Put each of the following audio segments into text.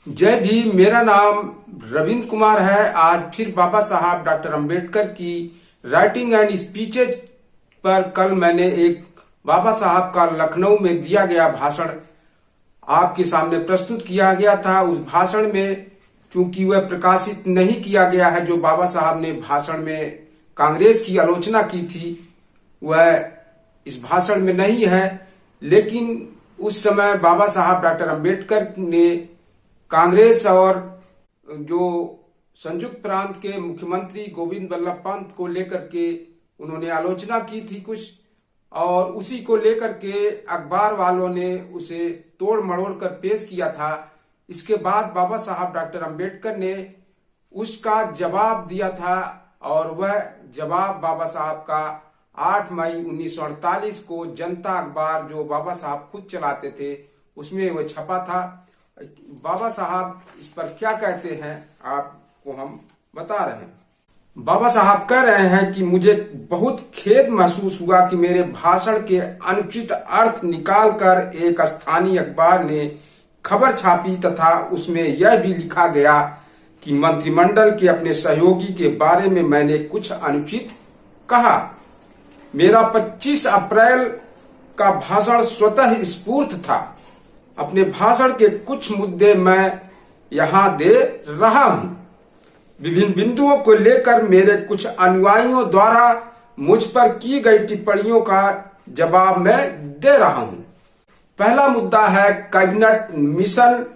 जय भीम। मेरा नाम रविंद्र कुमार है। आज फिर बाबा साहब डॉक्टर अंबेडकर की राइटिंग एंड स्पीचेज पर कल मैंने एक बाबा साहब का लखनऊ में दिया गया भाषण आपके सामने प्रस्तुत किया गया था। उस भाषण में चूंकि वह प्रकाशित नहीं किया गया है, जो बाबा साहब ने भाषण में कांग्रेस की आलोचना की थी, वह इस भाषण में नहीं है। लेकिन उस समय बाबा साहब डॉक्टर अंबेडकर ने कांग्रेस और जो संयुक्त प्रांत के मुख्यमंत्री गोविंद वल्लभ पंत को लेकर के उन्होंने आलोचना की थी कुछ, और उसी को लेकर के अखबार वालों ने उसे तोड़ मरोड़ कर पेश किया था। इसके बाद बाबा साहब डॉक्टर अंबेडकर ने उसका जवाब दिया था, और वह जवाब बाबा साहब का 8 मई 1948 को जनता अखबार, जो बाबा साहब खुद चलाते थे, उसमें वह छपा था। बाबा साहब इस पर क्या कहते हैं आपको हम बता रहे हैं। बाबा साहब कह रहे हैं कि मुझे बहुत खेद महसूस हुआ कि मेरे भाषण के अनुचित अर्थ निकालकर एक स्थानीय अखबार ने खबर छापी तथा उसमें यह भी लिखा गया कि मंत्रिमंडल के अपने सहयोगी के बारे में मैंने कुछ अनुचित कहा। मेरा 25 अप्रैल का भाषण स्वतः स्फूर्त था। अपने भाषण के कुछ मुद्दे मैं यहां दे रहा हूं। विभिन्न बिंदुओं को लेकर मेरे कुछ अनुयायियों द्वारा मुझ पर की गई टिप्पणियों का जवाब मैं दे रहा हूं। पहला मुद्दा है, कैबिनेट मिशन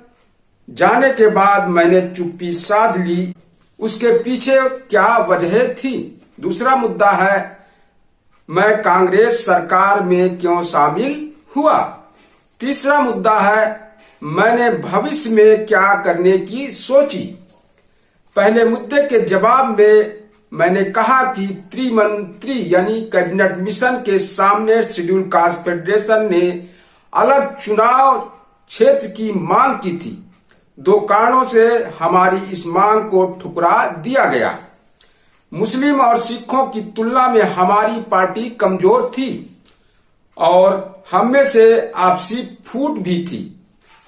जाने के बाद मैंने चुप्पी साध ली, उसके पीछे क्या वजह थी। दूसरा मुद्दा है, मैं कांग्रेस सरकार में क्यों शामिल हुआ। तीसरा मुद्दा है, मैंने भविष्य में क्या करने की सोची। पहले मुद्दे के जवाब में मैंने कहा कि त्रिमंत्री यानी कैबिनेट मिशन के सामने शेड्यूल कास्ट फेडरेशन ने अलग चुनाव क्षेत्र की मांग की थी। 2 कारणों से हमारी इस मांग को ठुकरा दिया गया। मुस्लिम और सिखों की तुलना में हमारी पार्टी कमजोर थी और हम में से आपसी फूट भी थी।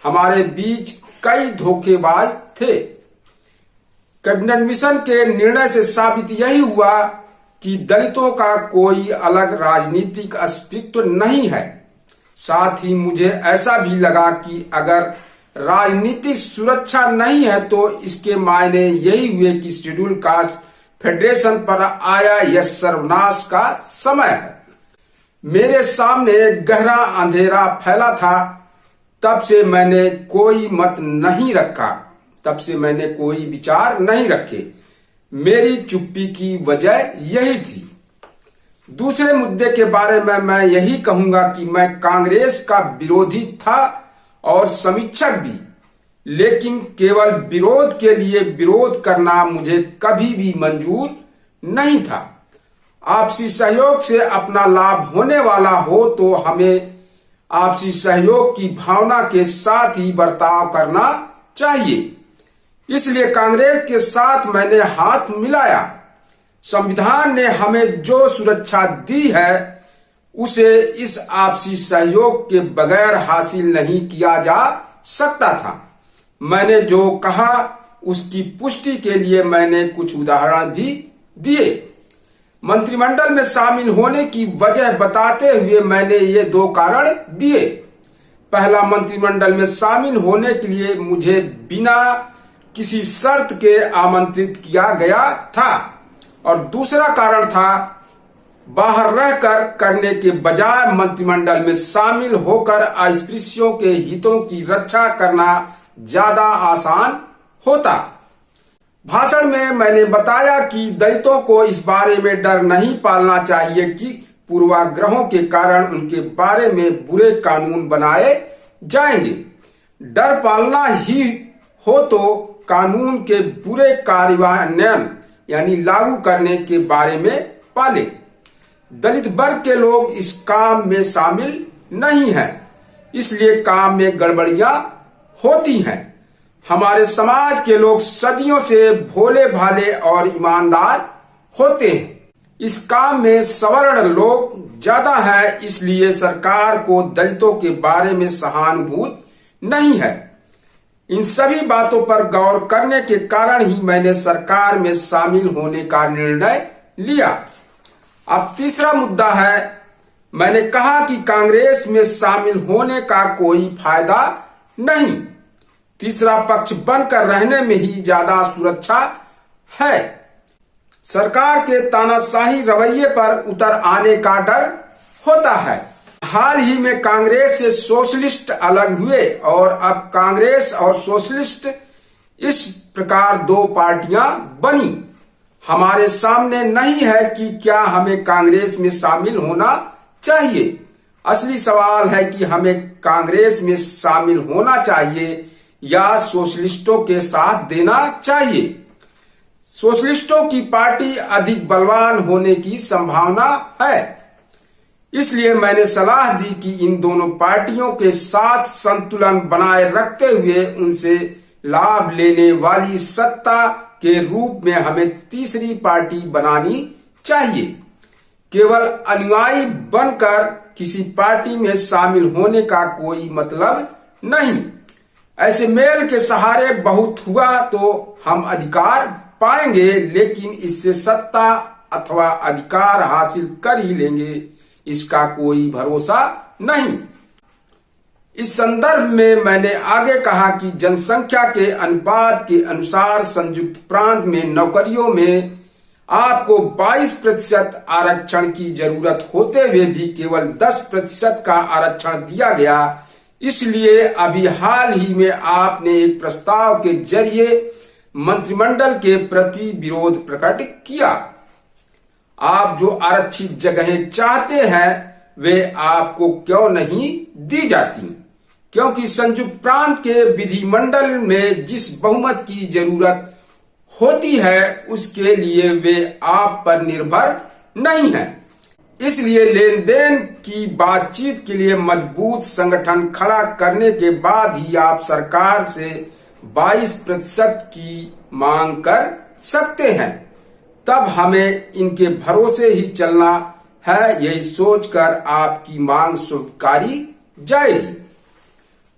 हमारे बीच कई धोखेबाज थे। कैबिनेट मिशन के निर्णय से साबित यही हुआ कि दलितों का कोई अलग राजनीतिक अस्तित्व नहीं है। साथ ही मुझे ऐसा भी लगा कि अगर राजनीतिक सुरक्षा नहीं है तो इसके मायने यही हुए कि शेड्यूल कास्ट फेडरेशन पर आया यह सर्वनाश का समय है। मेरे सामने गहरा अंधेरा फैला था। तब से मैंने कोई मत नहीं रखा, तब से मैंने कोई विचार नहीं रखे। मेरी चुप्पी की वजह यही थी। दूसरे मुद्दे के बारे में मैं यही कहूंगा कि मैं कांग्रेस का विरोधी था और समीक्षक भी, लेकिन केवल विरोध के लिए विरोध करना मुझे कभी भी मंजूर नहीं था। आपसी सहयोग से अपना लाभ होने वाला हो तो हमें आपसी सहयोग की भावना के साथ ही बर्ताव करना चाहिए। इसलिए कांग्रेस के साथ मैंने हाथ मिलाया। संविधान ने हमें जो सुरक्षा दी है उसे इस आपसी सहयोग के बगैर हासिल नहीं किया जा सकता था। मैंने जो कहा उसकी पुष्टि के लिए मैंने कुछ उदाहरण भी दिए। मंत्रिमंडल में शामिल होने की वजह बताते हुए मैंने ये 2 कारण दिए। पहला, मंत्रिमंडल में शामिल होने के लिए मुझे बिना किसी शर्त के आमंत्रित किया गया था, और दूसरा कारण था, बाहर रहकर करने के बजाय मंत्रिमंडल में शामिल होकर अस्पृश्यों के हितों की रक्षा करना ज्यादा आसान होता। भाषण में मैंने बताया कि दलितों को इस बारे में डर नहीं पालना चाहिए कि पूर्वाग्रहों के कारण उनके बारे में बुरे कानून बनाए जाएंगे। डर पालना ही हो तो कानून के बुरे कार्यान्वयन यानी लागू करने के बारे में पाले। दलित वर्ग के लोग इस काम में शामिल नहीं हैं, इसलिए काम में गड़बड़ियां होती हैं। हमारे समाज के लोग सदियों से भोले भाले और ईमानदार होते हैं। इस काम में सवर्ण लोग ज्यादा हैं, इसलिए सरकार को दलितों के बारे में सहानुभूति नहीं है। इन सभी बातों पर गौर करने के कारण ही मैंने सरकार में शामिल होने का निर्णय लिया। अब तीसरा मुद्दा है, मैंने कहा कि कांग्रेस में शामिल होने का कोई फायदा नहीं। तीसरा पक्ष बनकर रहने में ही ज्यादा सुरक्षा है। सरकार के तानाशाही रवैये पर उतर आने का डर होता है। हाल ही में कांग्रेस से सोशलिस्ट अलग हुए और अब कांग्रेस और सोशलिस्ट इस प्रकार दो पार्टियां बनी। हमारे सामने नहीं है कि क्या हमें कांग्रेस में शामिल होना चाहिए। असली सवाल है कि हमें कांग्रेस में शामिल होना चाहिए या सोशलिस्टों के साथ देना चाहिए। सोशलिस्टों की पार्टी अधिक बलवान होने की संभावना है, इसलिए मैंने सलाह दी कि इन दोनों पार्टियों के साथ संतुलन बनाए रखते हुए उनसे लाभ लेने वाली सत्ता के रूप में हमें तीसरी पार्टी बनानी चाहिए। केवल अनुयायी बनकर किसी पार्टी में शामिल होने का कोई मतलब नहीं। ऐसे मेल के सहारे बहुत हुआ तो हम अधिकार पाएंगे, लेकिन इससे सत्ता अथवा अधिकार हासिल कर ही लेंगे, इसका कोई भरोसा नहीं। इस संदर्भ में मैंने आगे कहा कि जनसंख्या के अनुपात के अनुसार संयुक्त प्रांत में नौकरियों में आपको 22% आरक्षण की जरूरत होते हुए भी केवल 10% का आरक्षण दिया गया। इसलिए अभी हाल ही में आपने एक प्रस्ताव के जरिए मंत्रिमंडल के प्रति विरोध प्रकट किया। आप जो आरक्षित जगहें चाहते हैं वे आपको क्यों नहीं दी जाती? क्योंकि संयुक्त प्रांत के विधिमंडल में जिस बहुमत की जरूरत होती है उसके लिए वे आप पर निर्भर नहीं है। इसलिए लेन देन की बातचीत के लिए मजबूत संगठन खड़ा करने के बाद ही आप सरकार से 22% की मांग कर सकते हैं। तब हमें इनके भरोसे ही चलना है, यही सोचकर आपकी मांग स्वीकारी जाएगी।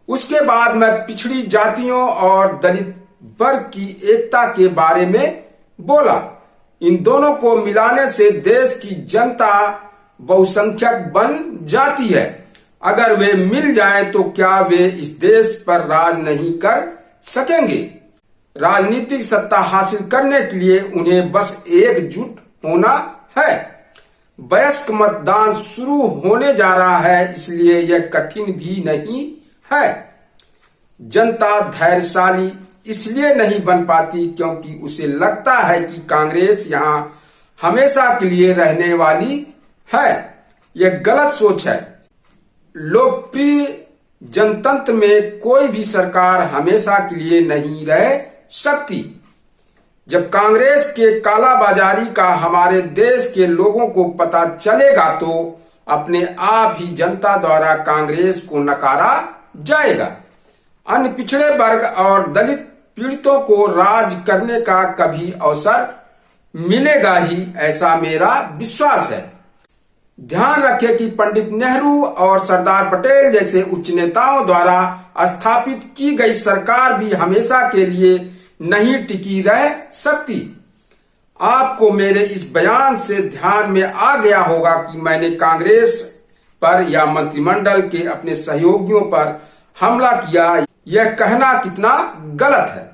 उसके बाद मैं पिछड़ी जातियों और दलित वर्ग की एकता के बारे में बोला। इन दोनों को मिलाने से देश की जनता बहुसंख्यक बन जाती है। अगर वे मिल जाएं तो क्या वे इस देश पर राज नहीं कर सकेंगे? राजनीतिक सत्ता हासिल करने के लिए उन्हें बस एकजुट होना है। वयस्क मतदान शुरू होने जा रहा है, इसलिए यह कठिन भी नहीं है। जनता धैर्यशाली इसलिए नहीं बन पाती क्योंकि उसे लगता है कि कांग्रेस यहां हमेशा के लिए रहने वाली है। यह गलत सोच है। लोकप्रिय जनतंत्र में कोई भी सरकार हमेशा के लिए नहीं रह सकती। जब कांग्रेस के कालाबाजारी का हमारे देश के लोगों को पता चलेगा तो अपने आप ही जनता द्वारा कांग्रेस को नकारा जाएगा। अन्य पिछड़े वर्ग और दलित पीड़ितों को राज करने का कभी अवसर मिलेगा ही, ऐसा मेरा विश्वास है। ध्यान रखें कि पंडित नेहरू और सरदार पटेल जैसे उच्च नेताओं द्वारा स्थापित की गई सरकार भी हमेशा के लिए नहीं टिकी रह सकती। आपको मेरे इस बयान से ध्यान में आ गया होगा कि मैंने कांग्रेस पर या मंत्रिमंडल के अपने सहयोगियों पर हमला किया। यह कहना कितना गलत है।